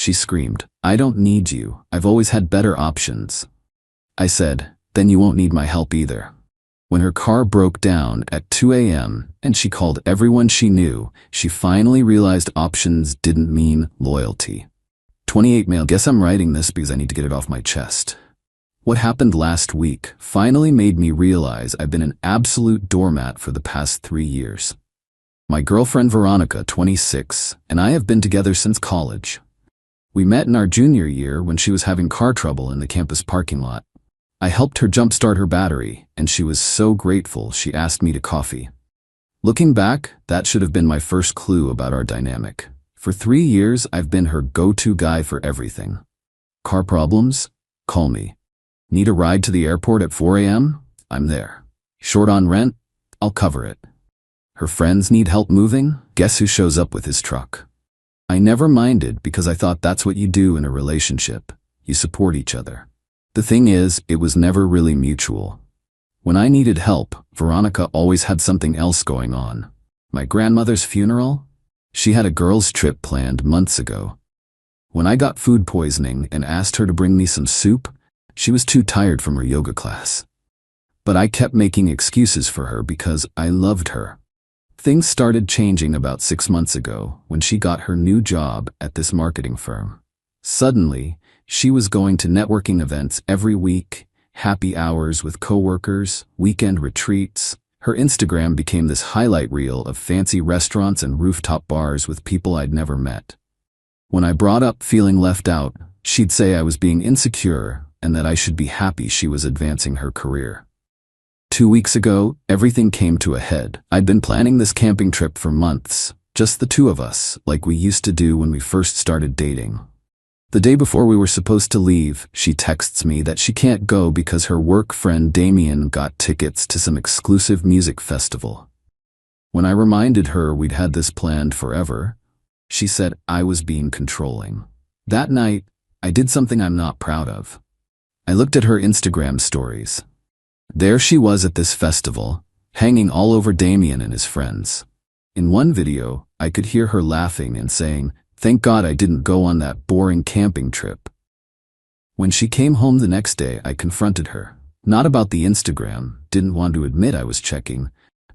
She screamed, "I don't need you. I've always had better options." I said, "Then you won't need my help either." When her car broke down at 2 a.m. and she called everyone she knew, she finally realized options didn't mean loyalty. 28 male. Guess I'm writing this because I need to get it off my chest. What happened last week finally made me realize I've been an absolute doormat for the past 3 years. My girlfriend Veronica, 26, and I have been together since college. We met in our junior year when she was having car trouble in the campus parking lot. I helped her jumpstart her battery, and she was so grateful she asked me to coffee. Looking back, that should have been my first clue about our dynamic. For 3 years, I've been her go-to guy for everything. Car problems? Call me. Need a ride to the airport at 4 a.m.? I'm there. Short on rent? I'll cover it. Her friends need help moving? Guess who shows up with his truck? I never minded because I thought that's what you do in a relationship. You support each other. The thing is, it was never really mutual. When I needed help, Veronica always had something else going on. My grandmother's funeral? She had a girls' trip planned months ago. When I got food poisoning and asked her to bring me some soup, she was too tired from her yoga class. But I kept making excuses for her because I loved her. Things started changing about 6 months ago when she got her new job at this marketing firm. Suddenly, she was going to networking events every week, happy hours with coworkers, weekend retreats. Her Instagram became this highlight reel of fancy restaurants and rooftop bars with people I'd never met. When I brought up feeling left out, she'd say I was being insecure and that I should be happy she was advancing her career. 2 weeks ago, everything came to a head. I'd been planning this camping trip for months, just the two of us, like we used to do when we first started dating. The day before we were supposed to leave, she texts me that she can't go because her work friend Damien got tickets to some exclusive music festival. When I reminded her we'd had this planned forever, she said I was being controlling. That night, I did something I'm not proud of. I looked at her Instagram stories. There she was at this festival, hanging all over Damien and his friends. In one video, I could hear her laughing and saying, "Thank God I didn't go on that boring camping trip." When she came home the next day, I confronted her. Not about the Instagram, didn't want to admit I was checking,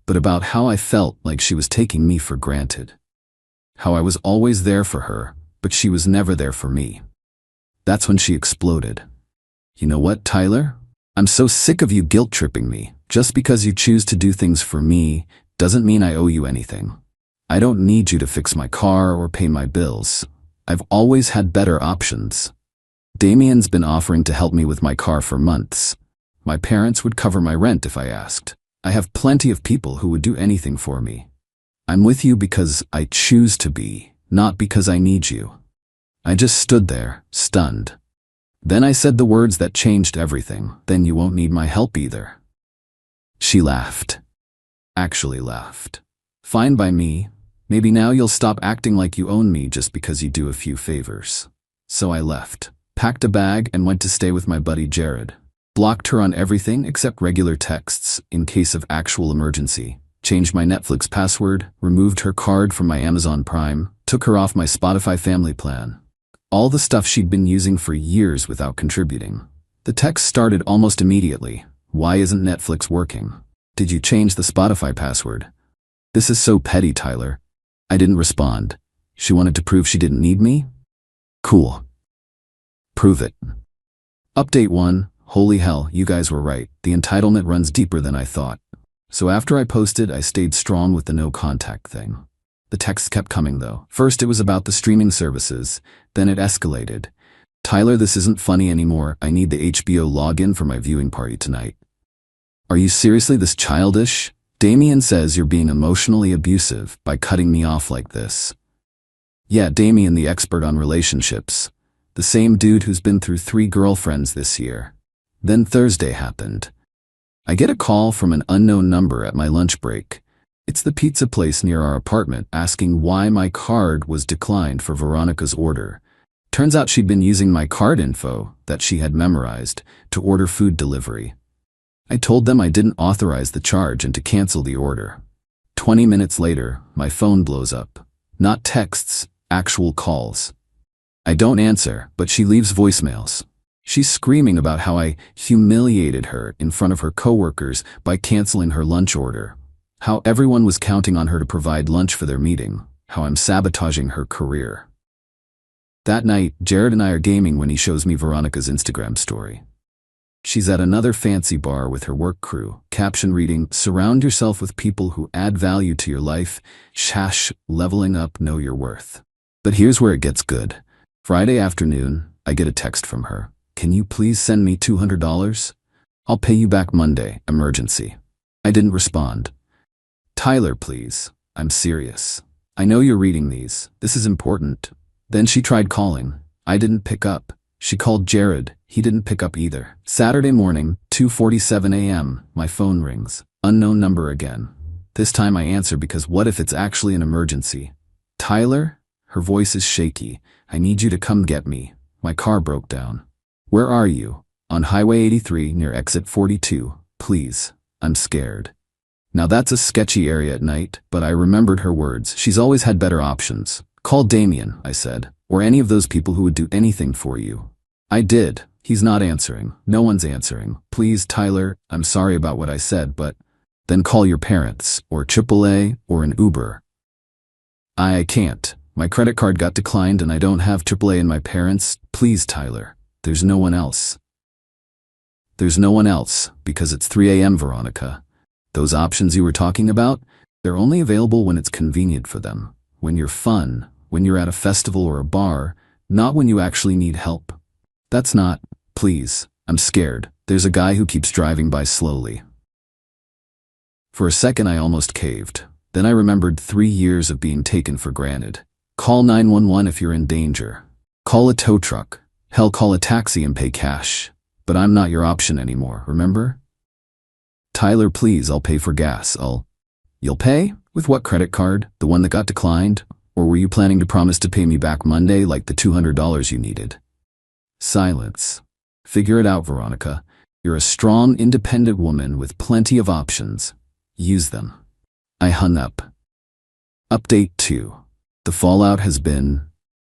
but about how I felt like she was taking me for granted. How I was always there for her, but she was never there for me. That's when she exploded. "You know what, Tyler? I'm so sick of you guilt-tripping me. Just because you choose to do things for me doesn't mean I owe you anything. I don't need you to fix my car or pay my bills. I've always had better options. Damien's been offering to help me with my car for months. My parents would cover my rent if I asked. I have plenty of people who would do anything for me. I'm with you because I choose to be, not because I need you." I just stood there, stunned. Then I said the words that changed everything. "Then you won't need my help either." She laughed. Actually laughed. "Fine by me. Maybe now you'll stop acting like you own me just because you do a few favors." So I left, packed a bag, and went to stay with my buddy Jared. Blocked her on everything except regular texts in case of actual emergency. Changed my Netflix password, removed her card from my Amazon Prime, took her off my Spotify family plan. All the stuff she'd been using for years without contributing. The text started almost immediately. "Why isn't Netflix working? Did you change the Spotify password?" "This is so petty, Tyler." I didn't respond. She wanted to prove she didn't need me? Cool. Prove it. Update 1. Holy hell, you guys were right. The entitlement runs deeper than I thought. So after I posted, I stayed strong with the no contact thing. The texts kept coming though. First it was about the streaming services, then it escalated. "Tyler, this isn't funny anymore. I need the HBO login for my viewing party tonight." "Are you seriously this childish? Damien says you're being emotionally abusive by cutting me off like this." Yeah, Damien, the expert on relationships. The same dude who's been through 3 girlfriends this year. Then Thursday happened. I get a call from an unknown number at my lunch break. It's the pizza place near our apartment asking why my card was declined for Veronica's order. Turns out she'd been using my card info that she had memorized to order food delivery. I told them I didn't authorize the charge and to cancel the order. 20 minutes later, my phone blows up. Not texts, actual calls. I don't answer, but she leaves voicemails. She's screaming about how I humiliated her in front of her coworkers by canceling her lunch order, how everyone was counting on her to provide lunch for their meeting, how I'm sabotaging her career. That night, Jared and I are gaming when he shows me Veronica's Instagram story. She's at another fancy bar with her work crew, caption reading, "Surround yourself with people who add value to your life, shash, leveling up, know your worth." But here's where it gets good. Friday afternoon, I get a text from her. "Can you please send me $200? I'll pay you back Monday, emergency." I didn't respond. "Tyler, please. I'm serious. I know you're reading these. This is important." Then she tried calling. I didn't pick up. She called Jared. He didn't pick up either. Saturday morning, 2:47 a.m., my phone rings. Unknown number again. This time I answer because what if it's actually an emergency? "Tyler?" Her voice is shaky. "I need you to come get me. My car broke down." "Where are you?" "On Highway 83 near exit 42. Please. I'm scared." Now that's a sketchy area at night, but I remembered her words. She's always had better options. "Call Damien," I said, "or any of those people who would do anything for you." I did. He's not answering. No one's answering. "Please, Tyler, I'm sorry about what I said, but..." "Then call your parents, or AAA, or an Uber." I can't. My credit card got declined and I don't have AAA and my parents. "Please, Tyler. There's no one else." There's no one else, because it's 3 a.m., Veronica. Those options you were talking about, they're only available when it's convenient for them. When you're fun, when you're at a festival or a bar, not when you actually need help. That's not, "Please, I'm scared. There's a guy who keeps driving by slowly." For a second I almost caved. Then I remembered 3 years of being taken for granted. Call 911 if you're in danger. Call a tow truck. Hell, call a taxi and pay cash. But I'm not your option anymore, remember? "Tyler, please, I'll pay for gas. You'll pay? With what credit card? The one that got declined? Or were you planning to promise to pay me back Monday like the $200 you needed?" Silence. "Figure it out, Veronica. You're a strong, independent woman with plenty of options. Use them." I hung up. Update 2. The fallout has been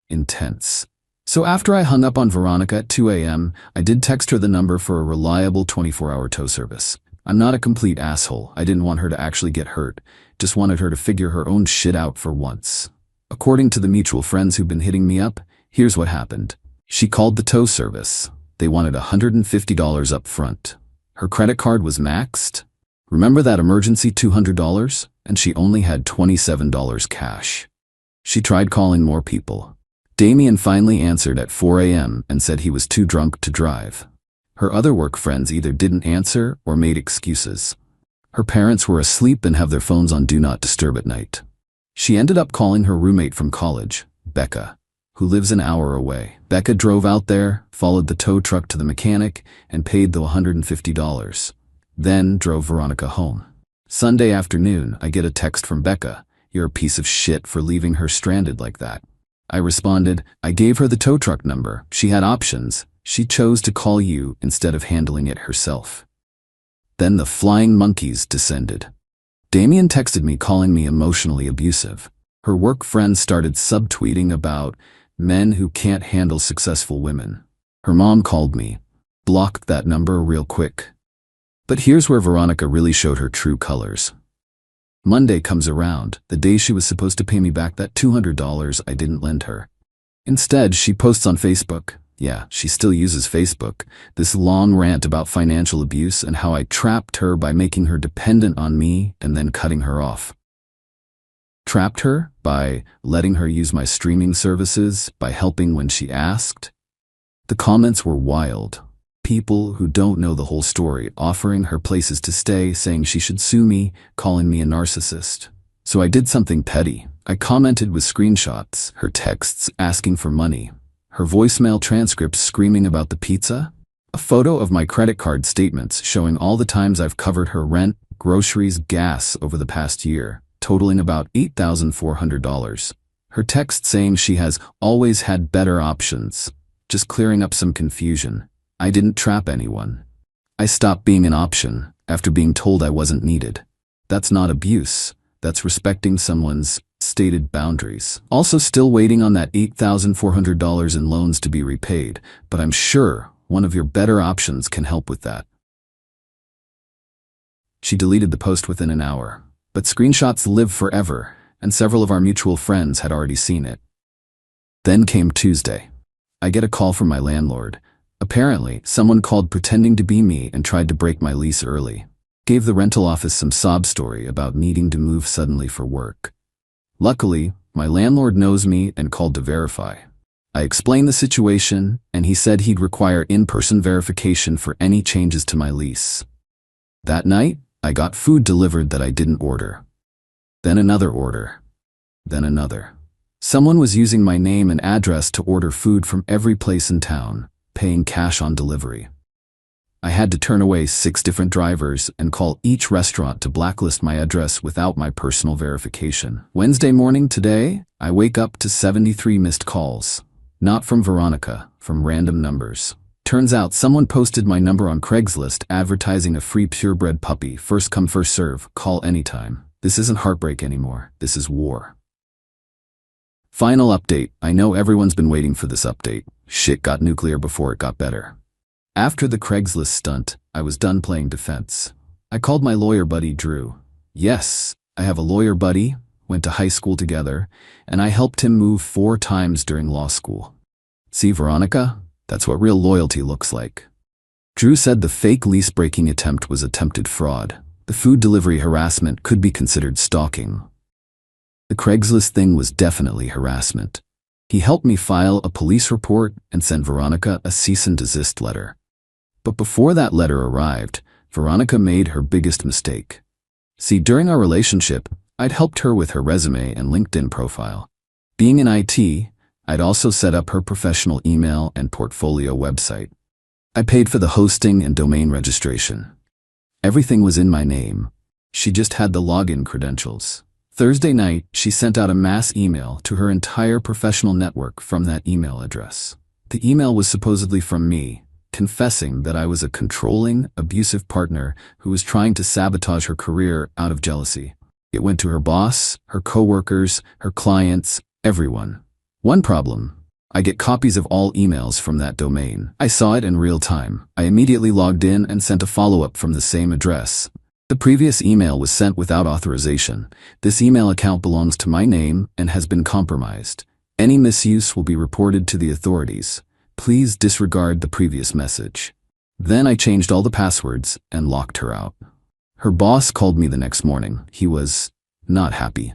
intense. So after I hung up on Veronica at 2 a.m., I did text her the number for a reliable 24-hour tow service. I'm not a complete asshole. I didn't want her to actually get hurt. Just wanted her to figure her own shit out for once. According to the mutual friends who've been hitting me up, here's what happened. She called the tow service. They wanted $150 up front. Her credit card was maxed. Remember that emergency $200? And she only had $27 cash. She tried calling more people. Damien finally answered at 4 a.m. and said he was too drunk to drive. Her other work friends either didn't answer or made excuses. Her parents were asleep and have their phones on Do Not Disturb at night. She ended up calling her roommate from college, Becca, who lives an hour away. Becca drove out there, followed the tow truck to the mechanic, and paid the $150. Then drove Veronica home. Sunday afternoon, I get a text from Becca. "You're a piece of shit for leaving her stranded like that." I responded, "I gave her the tow truck number. She had options. She chose to call you instead of handling it herself." Then the flying monkeys descended. Damien texted me calling me emotionally abusive. Her work friends started subtweeting about men who can't handle successful women. Her mom called me. Blocked that number real quick. But here's where Veronica really showed her true colors. Monday comes around, the day she was supposed to pay me back that $200 I didn't lend her. Instead, she posts on Facebook. Yeah, she still uses Facebook. This long rant about financial abuse and how I trapped her by making her dependent on me and then cutting her off. Trapped her by letting her use my streaming services, by helping when she asked. The comments were wild. People who don't know the whole story offering her places to stay, saying she should sue me, calling me a narcissist. So I did something petty. I commented with screenshots, her texts asking for money, her voicemail transcripts screaming about the pizza, a photo of my credit card statements showing all the times I've covered her rent, groceries, gas over the past year, totaling about $8,400. Her text saying she has always had better options, just clearing up some confusion. I didn't trap anyone. I stopped being an option after being told I wasn't needed. That's not abuse. That's respecting someone's stated boundaries. Also still waiting on that $8,400 in loans to be repaid, but I'm sure one of your better options can help with that. She deleted the post within an hour, but screenshots live forever, and several of our mutual friends had already seen it. Then came Tuesday. I get a call from my landlord. Apparently, someone called pretending to be me and tried to break my lease early. Gave the rental office some sob story about needing to move suddenly for work. Luckily, my landlord knows me and called to verify. I explained the situation, and he said he'd require in-person verification for any changes to my lease. That night, I got food delivered that I didn't order. Then another order. Then another. Someone was using my name and address to order food from every place in town, paying cash on delivery. I had to turn away 6 different drivers and call each restaurant to blacklist my address without my personal verification. Wednesday morning today, I wake up to 73 missed calls. Not from Veronica, from random numbers. Turns out someone posted my number on Craigslist advertising a free purebred puppy, first come first serve, call anytime. This isn't heartbreak anymore, this is war. Final update. I know everyone's been waiting for this update. Shit got nuclear before it got better. After the Craigslist stunt, I was done playing defense. I called my lawyer buddy Drew. Yes, I have a lawyer buddy, went to high school together, and I helped him move 4 times during law school. See, Veronica? That's what real loyalty looks like. Drew said the fake lease-breaking attempt was attempted fraud. The food delivery harassment could be considered stalking. The Craigslist thing was definitely harassment. He helped me file a police report and send Veronica a cease and desist letter. But before that letter arrived, Veronica made her biggest mistake. See, during our relationship, I'd helped her with her resume and LinkedIn profile. Being in IT, I'd also set up her professional email and portfolio website. I paid for the hosting and domain registration. Everything was in my name. She just had the login credentials. Thursday night, she sent out a mass email to her entire professional network from that email address. The email was supposedly from me, confessing that I was a controlling, abusive partner who was trying to sabotage her career out of jealousy. It went to her boss, her coworkers, her clients, everyone. One problem: I get copies of all emails from that domain. I saw it in real time. I immediately logged in and sent a follow-up from the same address. The previous email was sent without authorization. This email account belongs to my name and has been compromised. Any misuse will be reported to the authorities. Please disregard the previous message. Then I changed all the passwords and locked her out. Her boss called me the next morning. He was not happy.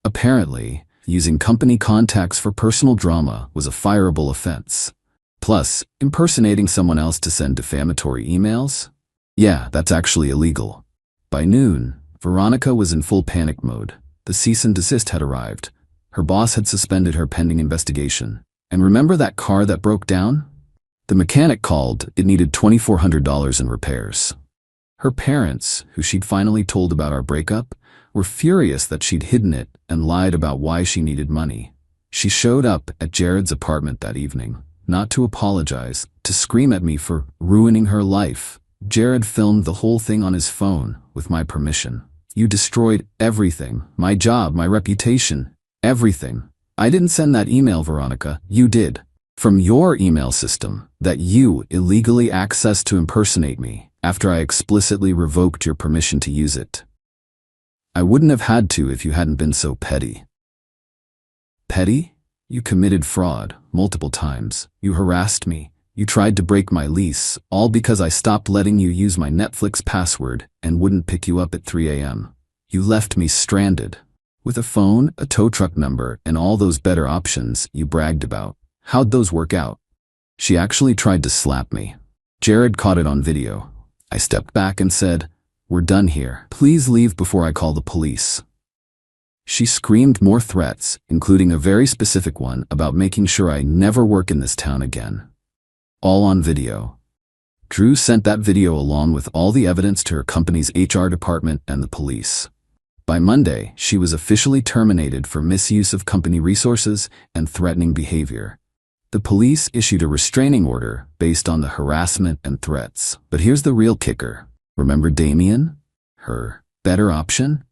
Apparently, using company contacts for personal drama was a fireable offense. Plus, impersonating someone else to send defamatory emails? Yeah, that's actually illegal. By noon, Veronica was in full panic mode. The cease and desist had arrived. Her boss had suspended her pending investigation. And remember that car that broke down? The mechanic called. It needed $2,400 in repairs. Her parents, who she'd finally told about our breakup, were furious that she'd hidden it and lied about why she needed money. She showed up at Jared's apartment that evening, not to apologize, to scream at me for ruining her life. Jared filmed the whole thing on his phone, with my permission. You destroyed everything, my job, my reputation, everything. I didn't send that email, Veronica, you did. From your email system, that you illegally accessed to impersonate me, after I explicitly revoked your permission to use it. I wouldn't have had to if you hadn't been so petty. Petty? You committed fraud, multiple times. You harassed me. You tried to break my lease, all because I stopped letting you use my Netflix password and wouldn't pick you up at 3 a.m. You left me stranded. With a phone, a tow truck number, and all those better options you bragged about. How'd those work out? She actually tried to slap me. Jared caught it on video. I stepped back and said, "We're done here. Please leave before I call the police." She screamed more threats, including a very specific one about making sure I never work in this town again. All on video. Drew sent that video along with all the evidence to her company's HR department and the police. By Monday, she was officially terminated for misuse of company resources and threatening behavior. The police issued a restraining order based on the harassment and threats. But here's the real kicker. Remember Damien? Her better option?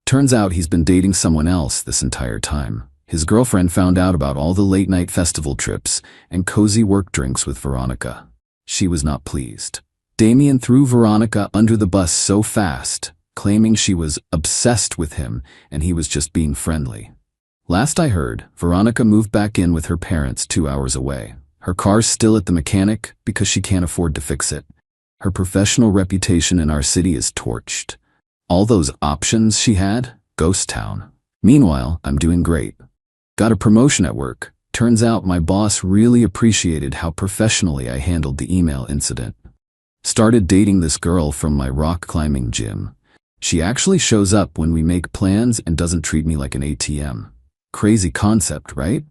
Turns out he's been dating someone else this entire time. His girlfriend found out about all the late-night festival trips and cozy work drinks with Veronica. She was not pleased. Damien threw Veronica under the bus so fast, claiming she was obsessed with him and he was just being friendly. Last I heard, Veronica moved back in with her parents 2 hours away. Her car's still at the mechanic because she can't afford to fix it. Her professional reputation in our city is torched. All those options she had, ghost town. Meanwhile, I'm doing great. Got a promotion at work. Turns out my boss really appreciated how professionally I handled the email incident. Started dating this girl from my rock climbing gym. She actually shows up when we make plans and doesn't treat me like an ATM. Crazy concept, right?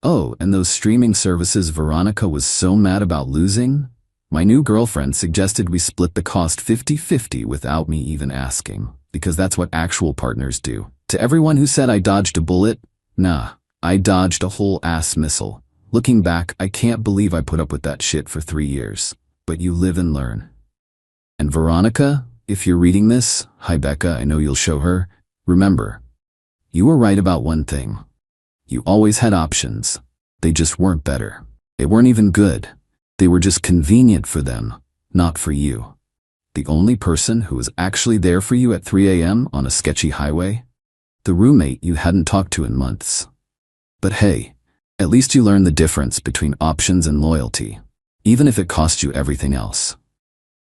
Oh, and those streaming services Veronica was so mad about losing? My new girlfriend suggested we split the cost 50-50 without me even asking, because that's what actual partners do. To everyone who said I dodged a bullet, nah, I dodged a whole ass missile. Looking back, I can't believe I put up with that shit for 3 years. But you live and learn. And Veronica, if you're reading this, hi Becca, I know you'll show her. Remember, you were right about one thing. You always had options. They just weren't better. They weren't even good. They were just convenient for them, not for you. The only person who was actually there for you at 3 a.m. on a sketchy highway? The roommate you hadn't talked to in months. But hey, at least you learned the difference between options and loyalty, even if it cost you everything else.